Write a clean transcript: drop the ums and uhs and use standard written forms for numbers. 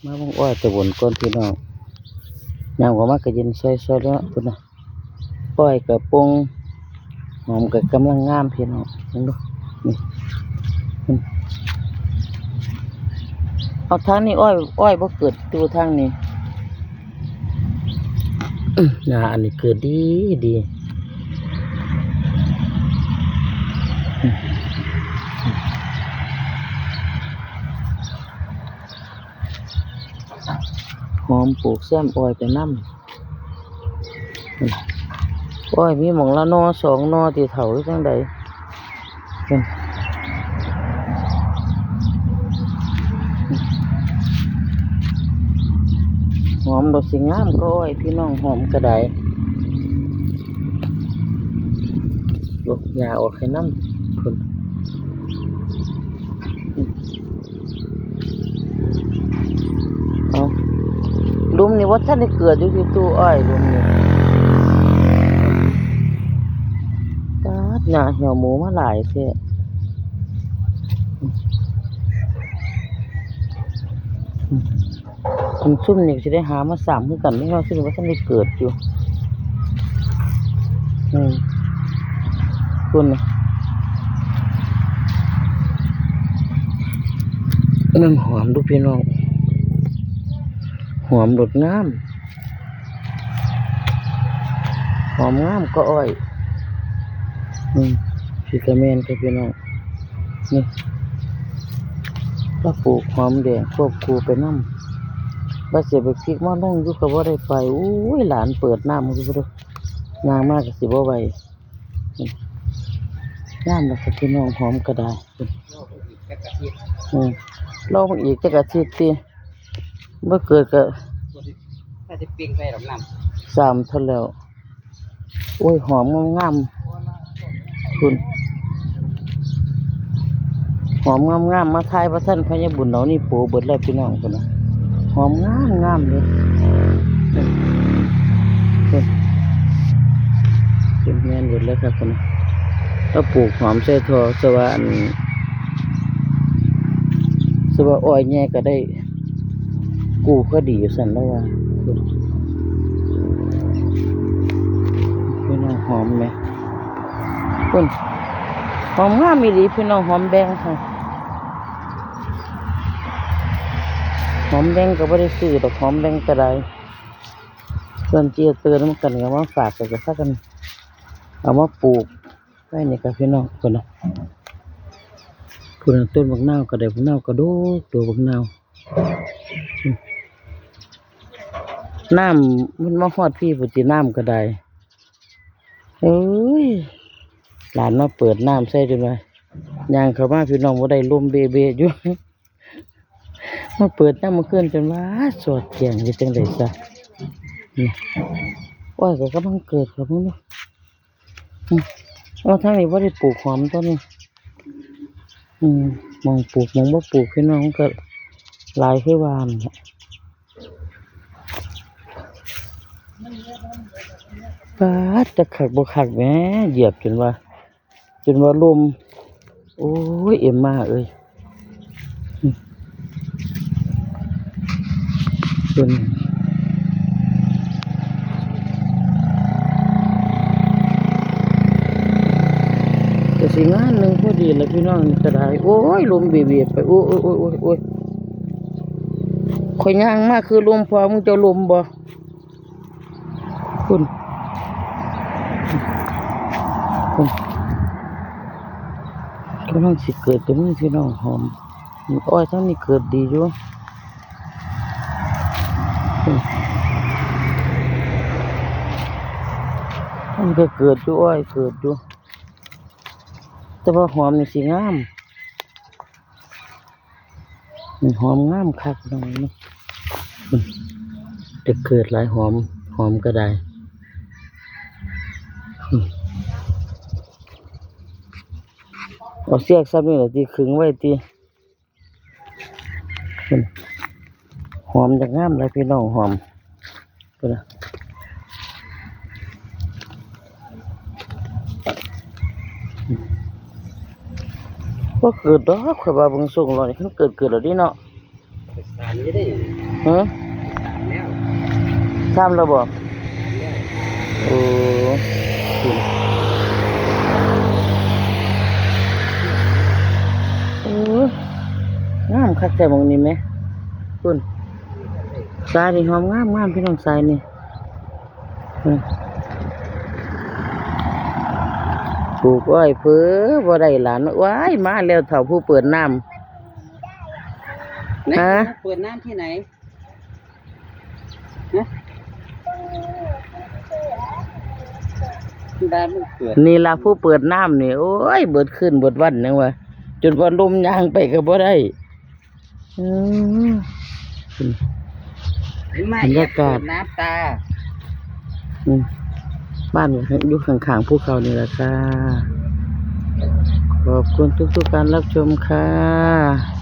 มาบงอ้อยตะวนก้อนพี่น้องยามก็มากระยินซอยๆแล้วพุ่นน่ะอ้อยกระปงหอมกะกำลังงามพี่น้องเห็นบ่นี่เอาทางนี้อ้อยบ่เกิดดูทางนี้น่าอันนี้เกิดดีหอมปลูกแซมอ้อยไปน้ำอ้อยมีหม่องละนอสองนอที่เถาหรือจังใดหอมดอกสิงามก็อ้อยพี่น้องหอมกระไดลูกยาออกให้น้ำพุ่นเอาลุมนี่ว่าท่านได้เกิดอยู่ที่ตู้อ้อยลุมนี่ตาดหน้าเหี่ยวหมูมาหลายแท้คุณซุ่มนี่จะได้หามาสามคือกันไม่ว่าซึ่งว่าท่านได้เกิดอยู่คุณนะนั่งหอมดูพี่น้องหอมดดงามหอมงามก็อ้อยพิกาเมนครับพี่น้องนี่ก็ปลูกหอมแดงควบคู่ไปน้ำว่าเสียไปพริกมาลงอยู่กับว่าได้ไปอุ้ยหลานเปิดน้ำมันก็ดูงามมากกับสิบ่ไหวน้ำนะครับพี่น้องหอมกระดาษลองอีกจะกระชิดตีเมื่อเกิดก็ถ้าจะปิ้งไปหรอกน้สามเท่าแล้วโอ้ยหอมงามคุณหอมงามมาทายพระท่านพญาบุญเรานี่ปูเบิดแล้วพี่น้องคนนะหอมงามเลยเป็นแม่นเบิดแล้วครับคนนะถ้าปลูกหอมใส่ทอสว่าอ้อยแง่ก็ได้กูก็ดีอยู่สั่นแล้วว่าพี่น้องหอมไหมคุณหอมงามมีดีพี่น้องหอมแดงค่ะหอมแดงก็ไม่ได้ซื้อดอกหอมแดงก็ได้ส่วนเจียเตือนมันกันกับว่าฝากกันสักกันเอามาปลูกไว้นี่กับพี่น้องคนนะคุณต้นบักนาวก็ได้บักนาวก็ดูตัวบักนาวน้ำมันมาฮอดพี่ปุจิน้ำก็ได้เอ้ยหลานมาเปิดน้ำใส่ด้วยยางเขามาพี่น้องว่าได้ลมเบอยู่มาเปิดน้ำมาขึ้นจนว่าสวดเกียงจะจังไดซะนี่อ้อยก็กำลังเกิดครับมึงนี่เอาทางนี้ว่าได้ปลูกหอมต้นนี้มองปลูกมองว่าปลูกพี่น้องก็หลายขึ้นวานป้าจะขักบ่ขักแม่เหยียบจนว่าลมโอ้ยเอ็มมาเอ้ยเป็นแต่สิงานหนึ่งพอดีแล้วพี่น้องจะได้โอ้ยลมเบียดไปโอ้ยข่อยย่างมากคือลมพอมึงจะลมบ่คุณกำลังสิเกิดแต่มึงพี่น้องหอมอ้อยทั้งนี้เกิดดีอยู่มันก็เกิดอยู่อ้อยเกิดอยู่แต่ว่าหอมนี่สิงามหอมงามคักน้องนี่จะเกิดหลายหอมก็ได้เอาเสียกซ้ำนี่แหละที่ขึงไว้ที่หอมจะงามเลยพี่น้องหอมก็นะก็เกิดดอกข่อยว่าบางส่งเราเนี่ยเขาเกิดแล้วดิเนาะ อันนี้ได้ ฮะ ตามแล้ว ข้ามระบบ แล้ว โอ้โอ้งามคักแต่หมองนี้ไหมคุณสายนี่หอมงามพี่น้องสายนี่ปลูกอ้อยเพ้อบ่ได้หลานว้ายมาแล้วเฒ่าผู้เปิดน้ำ ไหน ฮะ เปิดน้ำที่ไหนบ้านมันเปิด นี่ล่ะผู้เปิดน้ำนี่โอ้ยเบิดขึ้นเบิดวันนังวะจนว่าลมยางไปก็บ่ได้อืม เห็นไหม บรรยากาศ เปิดน้ำตา อืมบ้านอยู่ข้างๆภูเขานี่แหละค่ะขอบคุณทุกๆการรับชมค่ะ